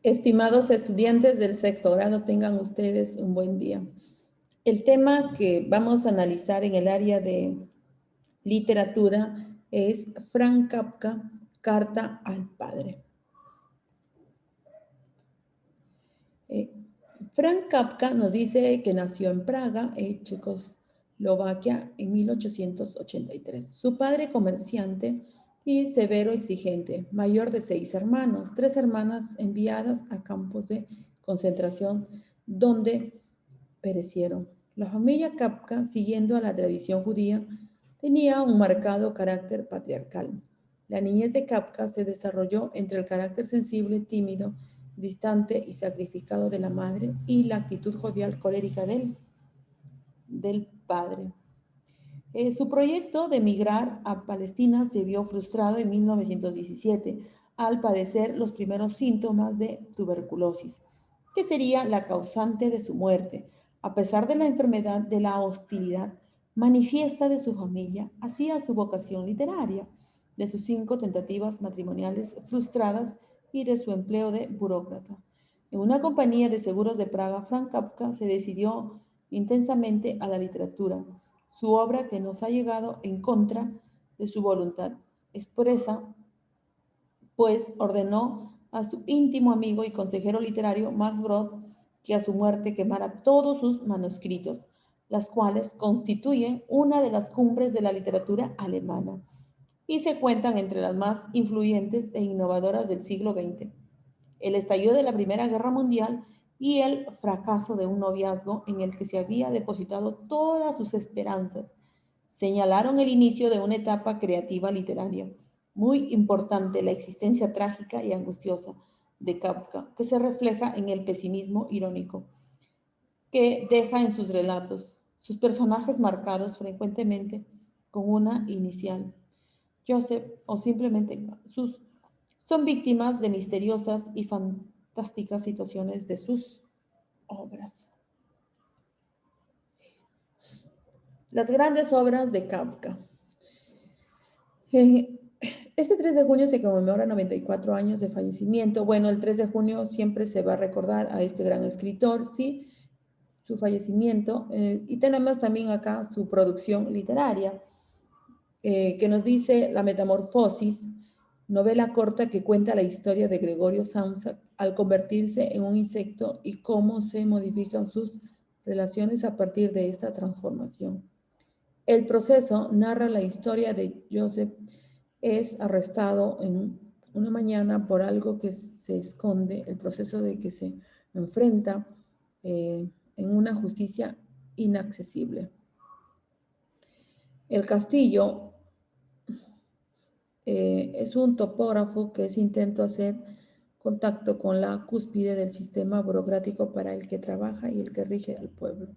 Estimados estudiantes del sexto grado, tengan ustedes un buen día. El tema que vamos a analizar en el área de literatura es Franz Kafka, Carta al Padre. Franz Kafka nos dice que nació en Praga, Checoslovaquia, en 1883. Su padre comerciante y severo exigente, mayor de 6 hermanos, 3 hermanas enviadas a campos de concentración donde perecieron. La familia Kafka, siguiendo a la tradición judía, tenía un marcado carácter patriarcal. La niñez de Kafka se desarrolló entre el carácter sensible, tímido, distante y sacrificado de la madre y la actitud jovial colérica del padre. Su proyecto de emigrar a Palestina se vio frustrado en 1917 al padecer los primeros síntomas de tuberculosis, que sería la causante de su muerte. A pesar de la enfermedad, de la hostilidad manifiesta de su familia hacia su vocación literaria, de sus 5 tentativas matrimoniales frustradas y de su empleo de burócrata. En una compañía de seguros de Praga, Franz Kafka se decidió intensamente a la literatura. Su obra, que nos ha llegado en contra de su voluntad, expresa, pues ordenó a su íntimo amigo y consejero literario Max Brod que a su muerte quemara todos sus manuscritos, las cuales constituyen una de las cumbres de la literatura alemana y se cuentan entre las más influyentes e innovadoras del siglo XX. El estallido de la Primera Guerra Mundial y el fracaso de un noviazgo en el que se había depositado todas sus esperanzas señalaron el inicio de una etapa creativa literaria muy importante, la existencia trágica y angustiosa de Kafka, que se refleja en el pesimismo irónico que deja en sus relatos, sus personajes marcados frecuentemente con una inicial, Joseph, o simplemente sus, son víctimas de misteriosas y fantásticas situaciones de sus obras. Las grandes obras de Kafka. Este 3 de junio se conmemora 94 años de fallecimiento. Bueno, el 3 de junio siempre se va a recordar a este gran escritor, sí, su fallecimiento. Y tenemos también acá su producción literaria, que nos dice La Metamorfosis, novela corta que cuenta la historia de Gregorio Samsa al convertirse en un insecto y cómo se modifican sus relaciones a partir de esta transformación. El proceso narra la historia de Joseph. Es arrestado en una mañana por algo que se esconde, el proceso de que se enfrenta en una justicia inaccesible. El castillo es un topógrafo que es intento hacer contacto con la cúspide del sistema burocrático para el que trabaja y el que rige al pueblo.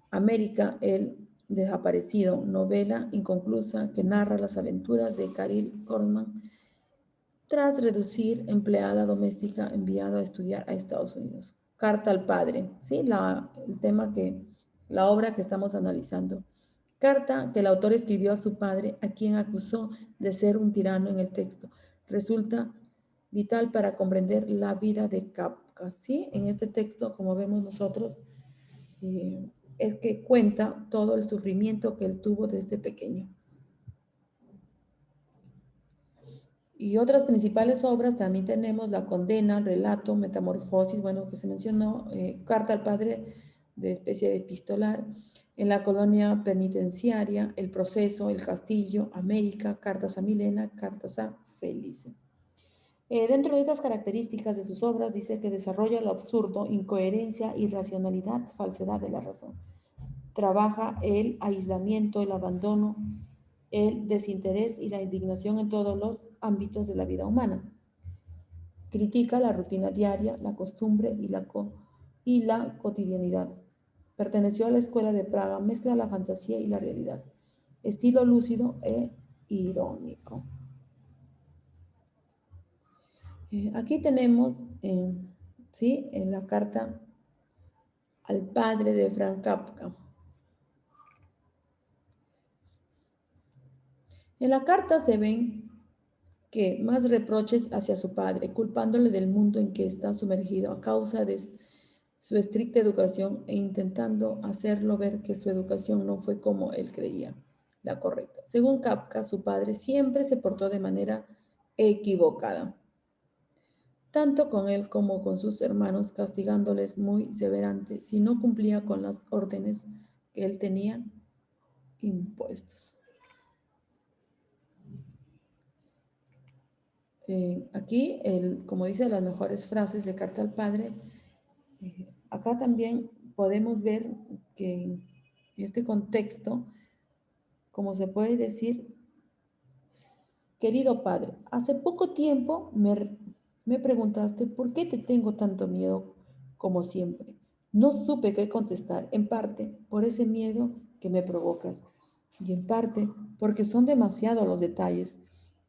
América, el desaparecido, novela inconclusa que narra las aventuras de Caril Korman tras reducir empleada doméstica enviado a estudiar a Estados Unidos. Carta al padre, ¿sí? El tema la obra que estamos analizando. Carta que el autor escribió a su padre, a quien acusó de ser un tirano en el texto. Resulta vital para comprender la vida de Kafka, ¿sí? En este texto, como vemos nosotros, es que cuenta todo el sufrimiento que él tuvo desde pequeño. Y otras principales obras también tenemos La Condena, Relato, Metamorfosis, bueno, que se mencionó, Carta al Padre, de especie de epistolar, en la colonia penitenciaria, El Proceso, El Castillo, América, Cartas a Milena, Cartas a Felice. Dentro de estas características de sus obras dice que desarrolla lo absurdo, incoherencia, irracionalidad, falsedad de la razón. Trabaja el aislamiento, el abandono, el desinterés y la indignación en todos los ámbitos de la vida humana. Critica la rutina diaria, la costumbre y la cotidianidad. Perteneció a la escuela de Praga, mezcla la fantasía y la realidad. Estilo lúcido e irónico. Aquí tenemos, ¿sí? En la carta al padre de Franz Kafka. En la carta se ven que más reproches hacia su padre, culpándole del mundo en que está sumergido a causa de su estricta educación e intentando hacerlo ver que su educación no fue como él creía, la correcta. Según Kafka, su padre siempre se portó de manera equivocada, tanto con él como con sus hermanos, castigándoles muy severamente si no cumplía con las órdenes que él tenía impuestos. Aquí, como dice, las mejores frases de Carta al Padre. Acá también podemos ver que en este contexto, como se puede decir, querido padre, hace poco tiempo me preguntaste por qué te tengo tanto miedo como siempre. No supe qué contestar, en parte por ese miedo que me provocas y en parte porque son demasiados los detalles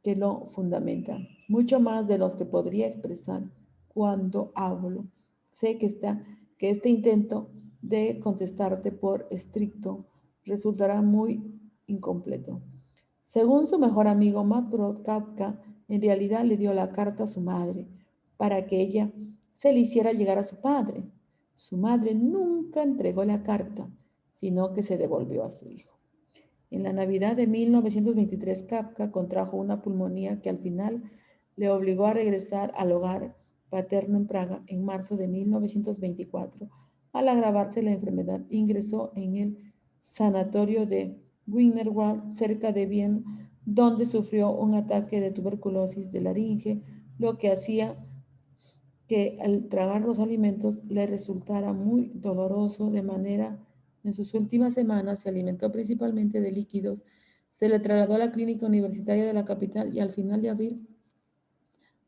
que lo fundamentan, mucho más de los que podría expresar cuando hablo. Sé que este intento de contestarte por estricto resultará muy incompleto. Según su mejor amigo Matt Brod, Kafka en realidad le dio la carta a su madre para que ella se le hiciera llegar a su padre. Su madre nunca entregó la carta, sino que se devolvió a su hijo. En la Navidad de 1923, Kafka contrajo una pulmonía que al final le obligó a regresar al hogar paterno en Praga en marzo de 1924. Al agravarse la enfermedad, ingresó en el sanatorio de Wienerwald, cerca de Viena, donde sufrió un ataque de tuberculosis de laringe, lo que hacía que al tragar los alimentos le resultara muy doloroso, de manera en sus últimas semanas se alimentó principalmente de líquidos, se le trasladó a la clínica universitaria de la capital y al final de abril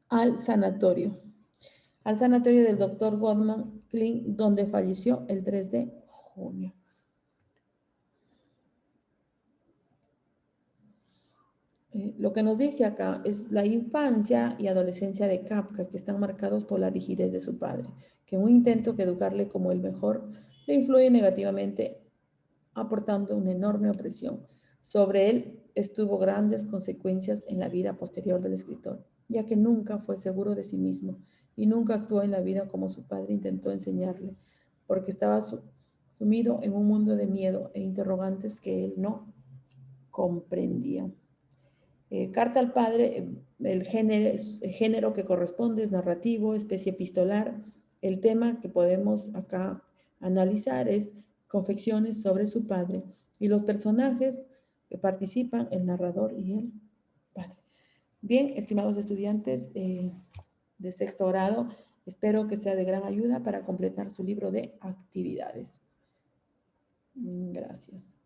al sanatorio, del doctor Gottman Klein, donde falleció el 3 de junio. Lo que nos dice acá es la infancia y adolescencia de Kafka, que están marcados por la rigidez de su padre, que en un intento de educarle como el mejor, le influye negativamente, aportando una enorme opresión. Sobre él estuvo grandes consecuencias en la vida posterior del escritor, ya que nunca fue seguro de sí mismo y nunca actuó en la vida como su padre intentó enseñarle, porque estaba sumido en un mundo de miedo e interrogantes que él no comprendía. Carta al Padre, el género que corresponde es narrativo, especie epistolar. El tema que podemos acá analizar es confecciones sobre su padre y los personajes que participan, el narrador y el padre. Bien, estimados estudiantes de sexto grado, espero que sea de gran ayuda para completar su libro de actividades. Gracias.